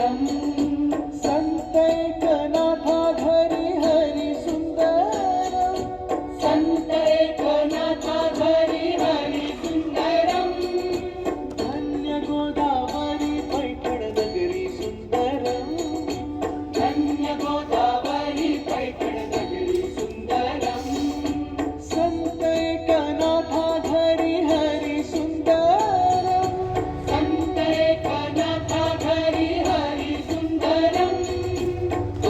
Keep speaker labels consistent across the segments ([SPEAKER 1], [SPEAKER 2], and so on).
[SPEAKER 1] सुन्दरम्
[SPEAKER 2] संत एकनाथा घरी हरी सुंदरम
[SPEAKER 1] संत एकनाथा घरी हरी सुन्दरम्
[SPEAKER 2] धन्य गोदावरी पैठण नगरी सुंदरम
[SPEAKER 1] धन्य गोदावरी पैठण नगरी सुन्दरम्
[SPEAKER 2] संत एकनाथा घरी हरी सुंदरम
[SPEAKER 1] संत एकनाथा घरी हरी सुन्दरम्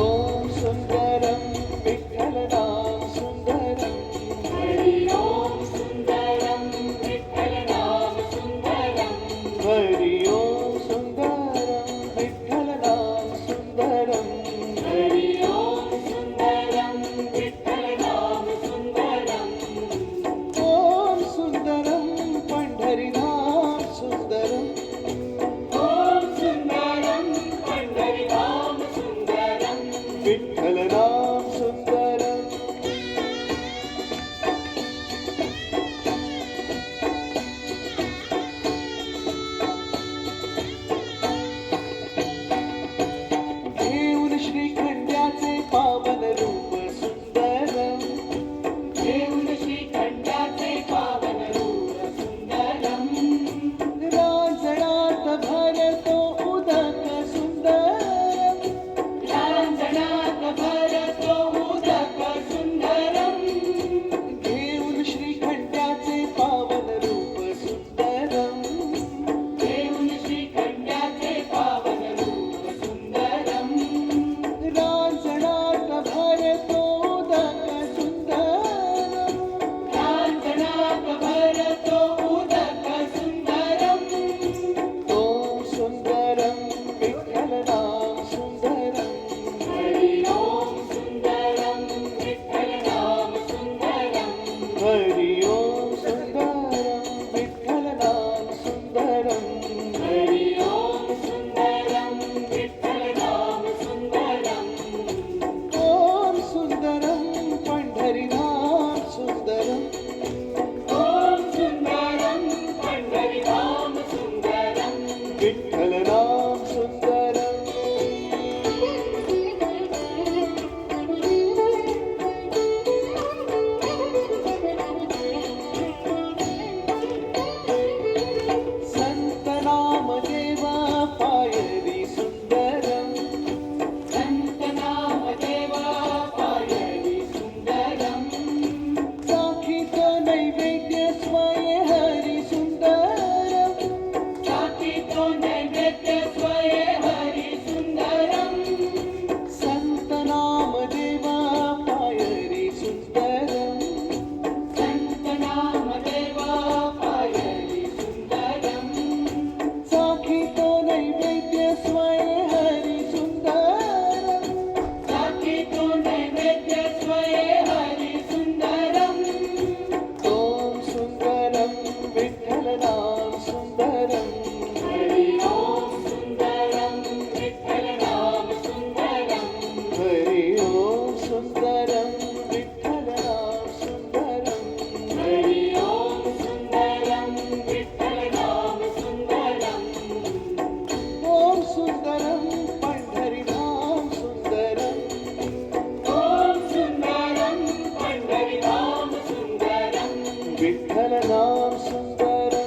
[SPEAKER 2] ओम सुंदरम विठ्ठल नाम सुंदरम
[SPEAKER 1] हरि ओम सुन्दरं विठ्ठल नाम सुन्दरम्
[SPEAKER 2] हरि ओम सुंदरम विठ्ठल नाम सुंदरम
[SPEAKER 1] हरि ओम सुन्दरं विठ्ठल नाम सुन्दरम्
[SPEAKER 2] ओम सुंदरम पंढरीनाम सुंदरम
[SPEAKER 1] ॐ सुन्दरं पण्ढरीनाम सुन्दरम्
[SPEAKER 2] विठ्ठल नाम सुंदरम घेऊन श्रीखंड्याचे पावन रूप सुंदरम
[SPEAKER 1] देऊन श्रीखंडाचे पावन रूप सुन्दरम्
[SPEAKER 2] रांजणात भरतो उदक सुंदरम
[SPEAKER 1] लांछनात भरतो उदक सुन्दरम्
[SPEAKER 2] घेऊन श्रीखंड्याचे पावन रूप सुंदरम
[SPEAKER 1] देऊन श्रीखंडाचे पावन रूप सुन्दरम्
[SPEAKER 2] रांजणात भरतो उदक सुंदरम
[SPEAKER 1] लांछनात भरतो उदक सुन्दरम्
[SPEAKER 2] ओम सुंदरम विठ्ठल नाम सुंदरम
[SPEAKER 1] हरि ओम सुन्दरं विठ्ठल नाम सुन्दरम्
[SPEAKER 2] हरि ओम सुंदरम विठ्ठल नाम सुंदरम
[SPEAKER 1] हरि ओम सुन्दरं विठ्ठल नाम सुन्दरम्
[SPEAKER 2] ओम सुंदरम पंढरीनाम सुंदरम
[SPEAKER 1] ॐ सुन्दरं पण्ढरीनाम सुन्दरम्
[SPEAKER 2] विठ्ठल नाम सुंदरम संत नाम देवा पायरी सुंदरम
[SPEAKER 1] संत नाम देवा पायरी सुन्दरम्
[SPEAKER 2] साखीत नैवेद्य स्वये हरी सुंदरम
[SPEAKER 1] साकितो नैवेद्य स्वये हरि सुन्दरम्
[SPEAKER 2] संत नाम देवा पायरी सुंदरम
[SPEAKER 1] संत नाम देवा पायरी सुन्दरम्
[SPEAKER 2] साखीत नैवेद्य स्वये हरी सुंदरम
[SPEAKER 1] साकितो नैवेद्य स्वये हरि सुन्दरम्
[SPEAKER 2] ओम सुंदरम विठ्ठल नाम सुंदरम
[SPEAKER 1] हरि ओम सुन्दरं विठ्ठल नाम सुन्दरम्
[SPEAKER 2] हरि ओम सुंदरम विठ्ठल नाम सुंदरम
[SPEAKER 1] हरि ओम सुन्दरं विठ्ठल नाम सुन्दरम्
[SPEAKER 2] ओम सुंदरम पंढरीनाम सुंदरम
[SPEAKER 1] ॐ सुन्दरं पण्ढरीनाम सुन्दरम्
[SPEAKER 2] विठ्ठल नाम सुंदरम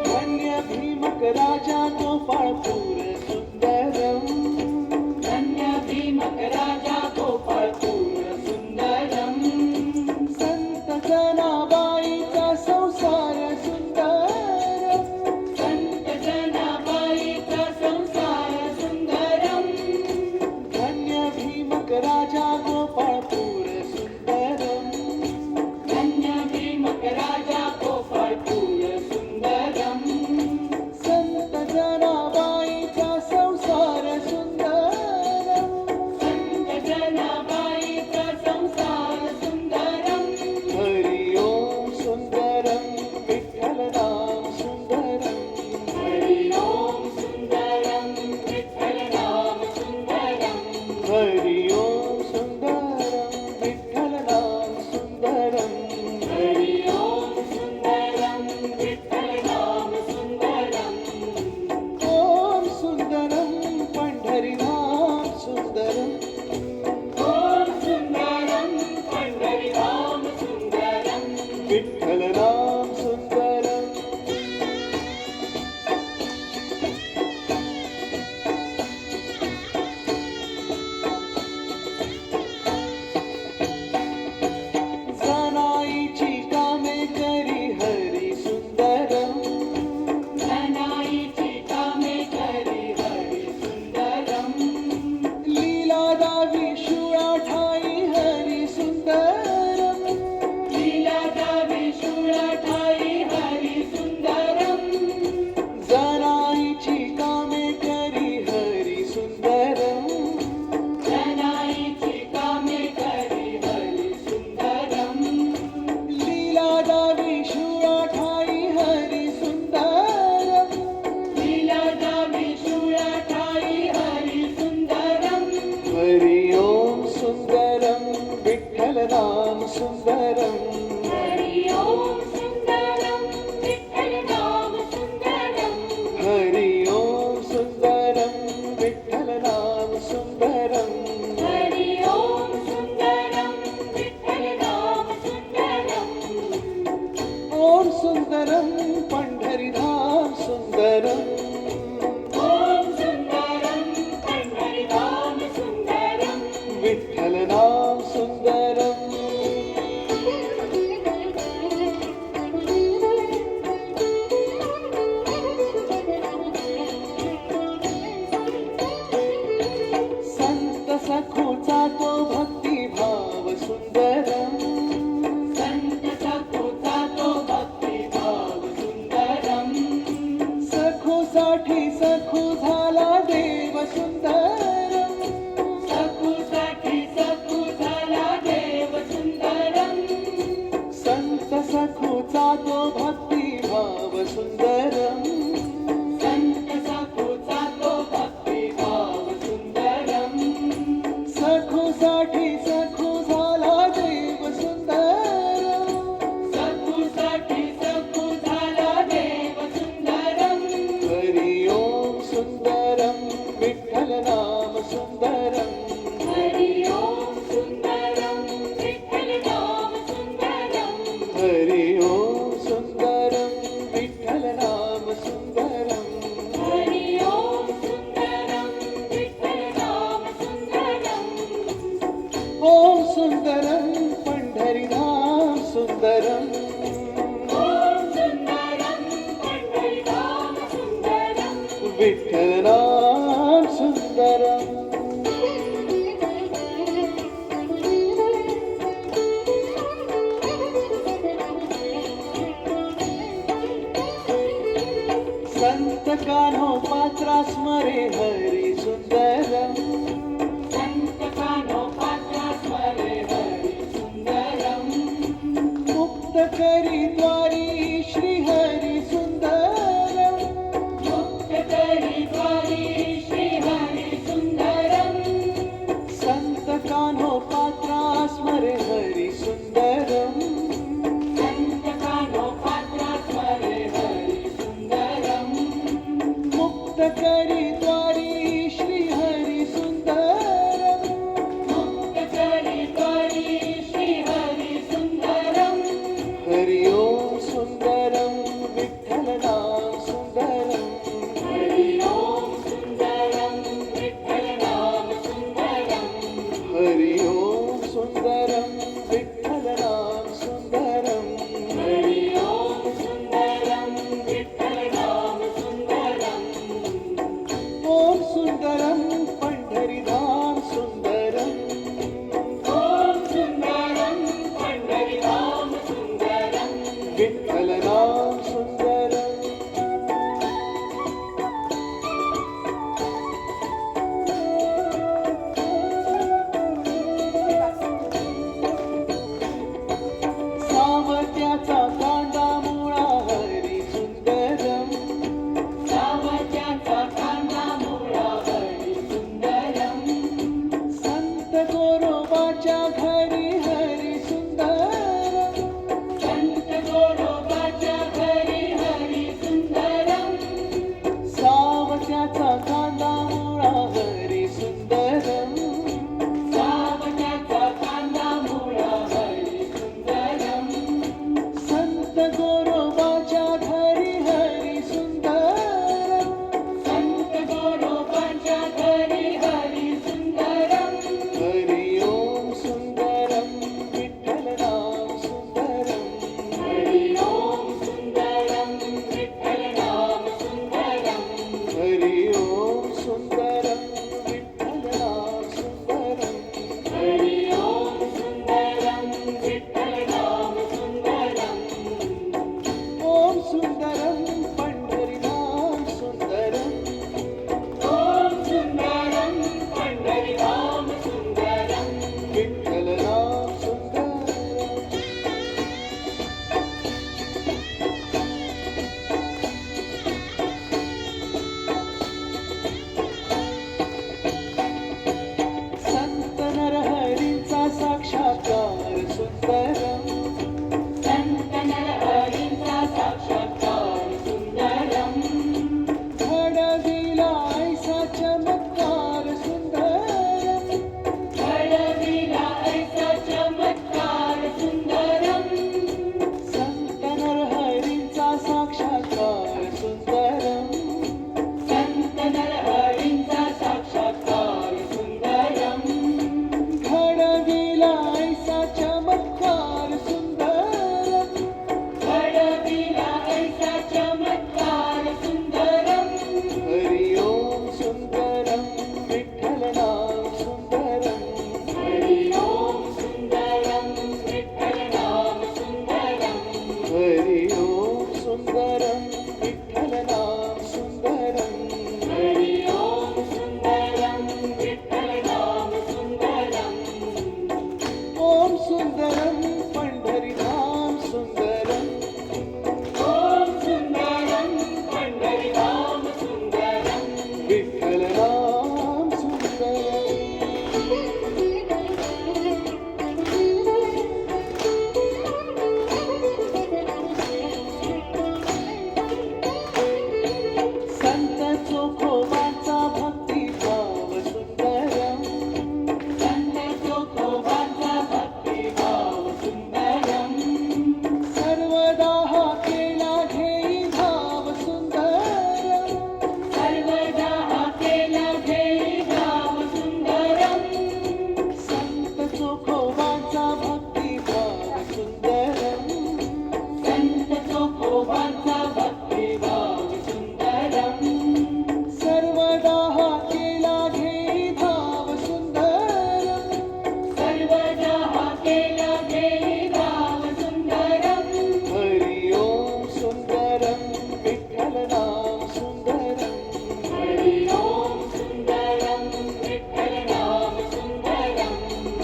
[SPEAKER 2] धन्य भीमक राजा गोपाळपूर सुंदरम
[SPEAKER 1] धन्य भीमक राजा गोपाळपूर सुन्दरम्
[SPEAKER 2] संत जनाबाईचा संसार सुंदरम
[SPEAKER 1] संत जनाबाईचा संसार सुन्दरम्
[SPEAKER 2] धन्य भीमक राजा गोपाळपूर सुंदरम
[SPEAKER 1] धन्य भीमक राजा गोपाळपूर सुन्दरम्
[SPEAKER 2] संत जनाबाईचा संसार सुंदरम
[SPEAKER 1] संत जनाबाईचा संसार सुन्दरम्
[SPEAKER 2] हरि ओम सुंदरम विठ्ठल नाम सुंदरम
[SPEAKER 1] हरि ओम सुन्दरं विठ्ठल नाम सुन्दरम्
[SPEAKER 2] हरि ओम सुंदरम सुंदरम विठ्ठल नाम सुंदरम
[SPEAKER 1] हरि ओम सुंदरम विठ्ठल नाम सुंदरम
[SPEAKER 2] हरि ओम सुंदरम विठ्ठल नाम सुंदरम
[SPEAKER 1] हरि ओम सुंदरम विठ्ठल नाम सुंदरम
[SPEAKER 2] ओम सुंदरम पंढरीधाम सुंदरम
[SPEAKER 1] ओम सुंदरम पंढरीधाम सुंदरम
[SPEAKER 2] विठ्ठल नाम सुंदरम संत सखोचा तो भक्तिभाव सुंदरम
[SPEAKER 1] संत सखोचा तो भक्तिभाव सुंदरम
[SPEAKER 2] सखोसाठी सखो झाला देव सुंदरम
[SPEAKER 1] सखूसाठी सखू झाला देव सुंदरम
[SPEAKER 2] संत सखोचा तो भक्तिभाव सुंदरम
[SPEAKER 1] संत सखूचा तो भक्तिभाव सुंदरम
[SPEAKER 2] सखोसाठी सखो झाला देव सुंदरम
[SPEAKER 1] सखूसाठी सखू झाला देव सुंदरम
[SPEAKER 2] हरि ओम सुंदरम विठ्ठल नाम सुंदरम
[SPEAKER 1] हरि ओम सुंदरम विठ्ठल नाम सुंदरम
[SPEAKER 2] हरि ओम सुंदरम विठ्ठल नाम सुंदरम
[SPEAKER 1] हरि ओम सुंदरम विठ्ठल नाम सुंदरम
[SPEAKER 2] ओम सुंदरम पंढरीधाम सुंदरम
[SPEAKER 1] ओम सुंदरम पंढरीधाम सुंदरम
[SPEAKER 2] विठ्ठल नाम सुंदरम संत कान्हो पात्रा स्मरे हरि सुंदरम
[SPEAKER 1] संत कान्होपात्रा स्मरे हरि सुंदरम
[SPEAKER 2] मुक्त करी द्वारी श्री हरी सुंदरम
[SPEAKER 1] मुक्त करी द्वारी श्री हरि सुंदरम
[SPEAKER 2] संत कान्हो पात्रा स्मरे हरी सुंदरम
[SPEAKER 1] संत कान्होपात्रा स्मरे हरि सुंदरम
[SPEAKER 2] मुक्त करी द्वारी श्री हरी सुंदरम
[SPEAKER 1] मुक्त करी द्वारी श्री हरि सुंदरम
[SPEAKER 2] हरि ओम सुंदरम विठ्ठल नाम सुंदरम
[SPEAKER 1] हरि ओम सुंदरम विठ्ठल नाम सुंदरम
[SPEAKER 2] हरि ओम सुंदरम विठ्ठल नाम सुंदरम
[SPEAKER 1] हरि ओम सुंदरम विठ्ठल नाम सुंदरम
[SPEAKER 2] ओम सुंदरम पंढरीधाम सुंदरम
[SPEAKER 1] ओम सुंदरम पंढरीधाम सुंदरम
[SPEAKER 2] विठ्ठल नाम सुंदरम सावत्याचा कांदा मुळा हरी सुंदरम
[SPEAKER 1] सावत्याचा कांदा मुळा हरी सुंदरम
[SPEAKER 2] संत गोरोबाच्या घरी हरी सुंदरम
[SPEAKER 1] संत गोरोबाच्या घरी हरी सुंदरम
[SPEAKER 2] सावत्याचा कांदा मुळा हरी सुंदरम
[SPEAKER 1] सावत्याचा कांदा मुळा हरी सुंदरम
[SPEAKER 2] संत गोरोबाच्या घरी हरी सुंदरम
[SPEAKER 1] संत गोरोबाच्या घरी हरी सुंदरम
[SPEAKER 2] हरि ओम सुंदरम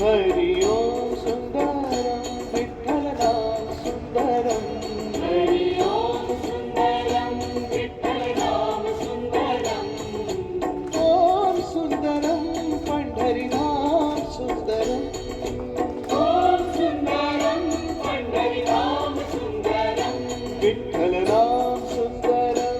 [SPEAKER 2] हरि ओम सुंदरम विठ्ठल नाम सुंदरम
[SPEAKER 1] हरि ओम सुंदरम विठ्ठल नाम सुंदरम
[SPEAKER 2] ओम सुंदरम पंढरी नाम सुंदरम
[SPEAKER 1] ओम सुंदरम पंढरी नाम सुंदरम
[SPEAKER 2] विठ्ठल नाम सुंदरम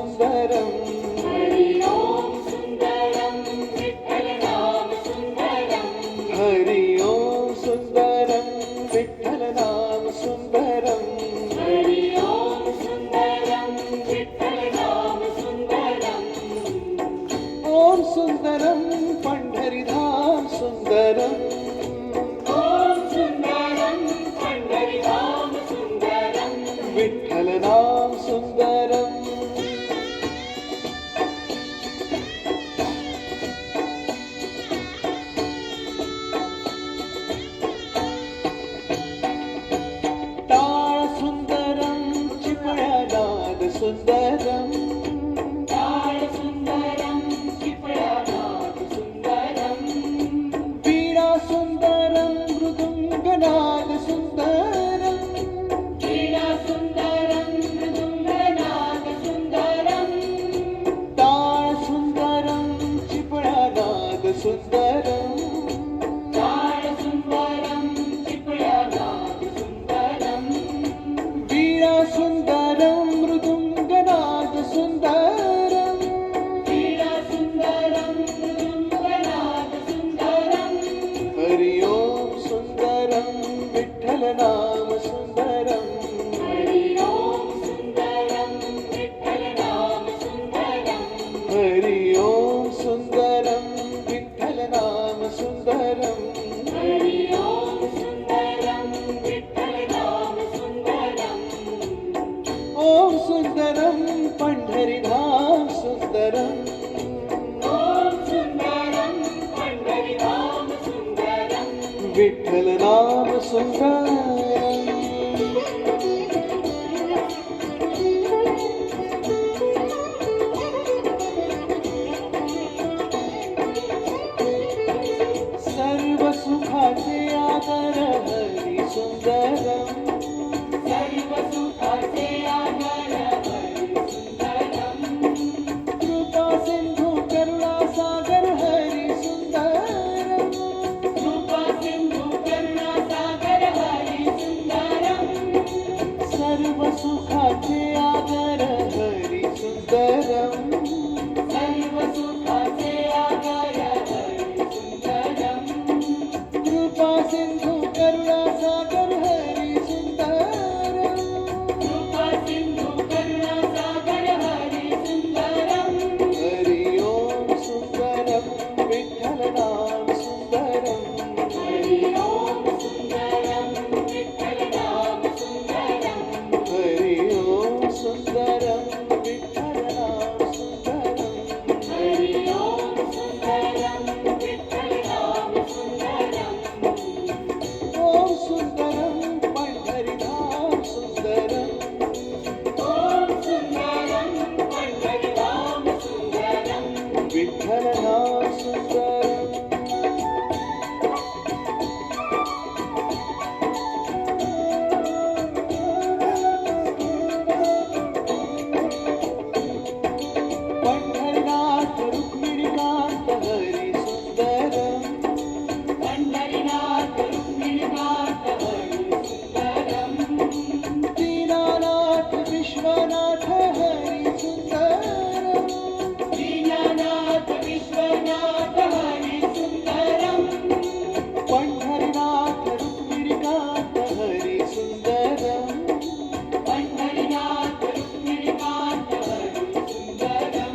[SPEAKER 2] सुंदरम
[SPEAKER 1] हरि ओम सुंदरम विठ्ठल नाम सुंदरम
[SPEAKER 2] हरि ओम सुंदरम विठ्ठल नाम सुंदरम
[SPEAKER 1] हरि ओम सुंदरम विठ्ठल नाम सुंदरम
[SPEAKER 2] ओम सुंदरम पंढरीधाम सुंदरम
[SPEAKER 1] ओम सुंदरम पंढरीधाम सुंदरम
[SPEAKER 2] विठ्ठल नाम सुंदरम टाळ सुंदरम चिपळ्या नाद सुंदरम
[SPEAKER 1] टाळ सुंदरम चिपळ्या नाद सुंदरम
[SPEAKER 2] वीणा सुंदरम मृदुंग नाद सुंदरम
[SPEAKER 1] वीणा सुंदरम मृदुंगनाद सुंदरम
[SPEAKER 2] टाळ सुंदरम चिपळ्या नाद सुंदरम
[SPEAKER 1] टाळ सुंदरम चिपळ्या नाद सुंदरम
[SPEAKER 2] वीणा सुंदरम मृदुंग नाद सुंदरम
[SPEAKER 1] वीणा सुंदरम मृदुंगनाद सुंदरम
[SPEAKER 2] हरि ओम सुंदरम विठ्ठल नाम सुंदरम
[SPEAKER 1] हरि ओम सुंदरम विठ्ठल नाम सुंदरम
[SPEAKER 2] हरि ओम सुंदरम विठ्ठल नाम सुंदरम
[SPEAKER 1] हरि ओम सुंदरम विठ्ठल नाम सुंदरम
[SPEAKER 2] ओम सुंदरम पंढरीधाम सुंदरम
[SPEAKER 1] ओम सुंदरम पंढरीधाम सुंदरम
[SPEAKER 2] विठ्ठल नाम सुंदरम सर्व सुखाचे आदर हरी सुंदरम
[SPEAKER 1] सर्व सुखाचे आधार हरि सुंदरम
[SPEAKER 2] कृपा सिंधू करुणा सागर हरी सुंदरम
[SPEAKER 1] कृपा सिंधू करुणा सागर हरि सुंदरम
[SPEAKER 2] सर्व सुखाचे आदर हरी सुंदरम
[SPEAKER 1] सर्व सुखाचे आधार हरि सुंदरम
[SPEAKER 2] कृपा सिंधू करुणा सागर हरी सुंदरम
[SPEAKER 1] कृपा सिंधू करुणा सागर हरि सुंदरम
[SPEAKER 2] हरि ओम सुंदरम विठ्ठल नाम सुंदरम
[SPEAKER 1] हरि ओम सुंदरम विठ्ठल नाम सुंदरम
[SPEAKER 2] हरि ओम सुंदरम विठ्ठल नाम सुंदरम
[SPEAKER 1] हरि ओम सुंदरम विठ्ठल नाम सुंदरम
[SPEAKER 2] ओम सुंदरम पंढरीधाम सुंदरम
[SPEAKER 1] ओम सुंदरम पंढरीधाम सुंदरम
[SPEAKER 2] विठ्ठल नाम सुंदरम पंढरनाथ रुक्मिणीकांत हरी सुंदरम
[SPEAKER 1] पंढरीनाथ रुक्मिणीनाथ हरि सुंदरम
[SPEAKER 2] दीनानाथ विश्वनाथ हरी सुंदरम
[SPEAKER 1] दीनानाथ विश्वनाथ हरि सुंदरम
[SPEAKER 2] पंढरनाथ रुक्मिणीकांत हरी सुंदरम
[SPEAKER 1] पंढरीनाथ रुक्मिणीनाथ हरि सुंदरम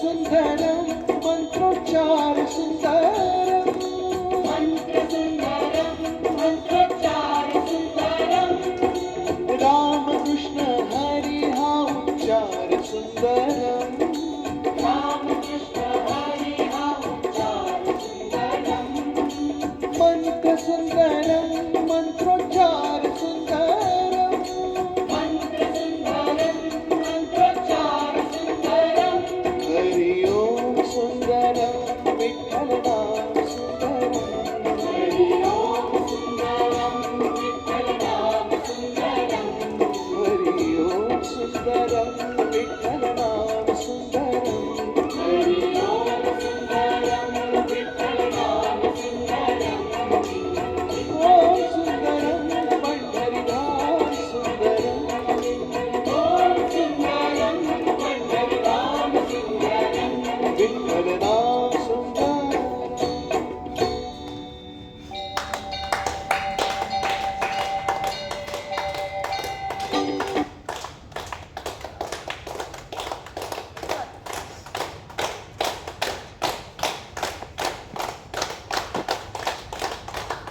[SPEAKER 2] सुंदरम मंत्रोच्चार सुंदरम
[SPEAKER 1] मन्त्रसुन्दरं मन्त्रोच्चारसुन्दरं
[SPEAKER 2] राम कृष्ण हरी हा उच्चार सुंदरम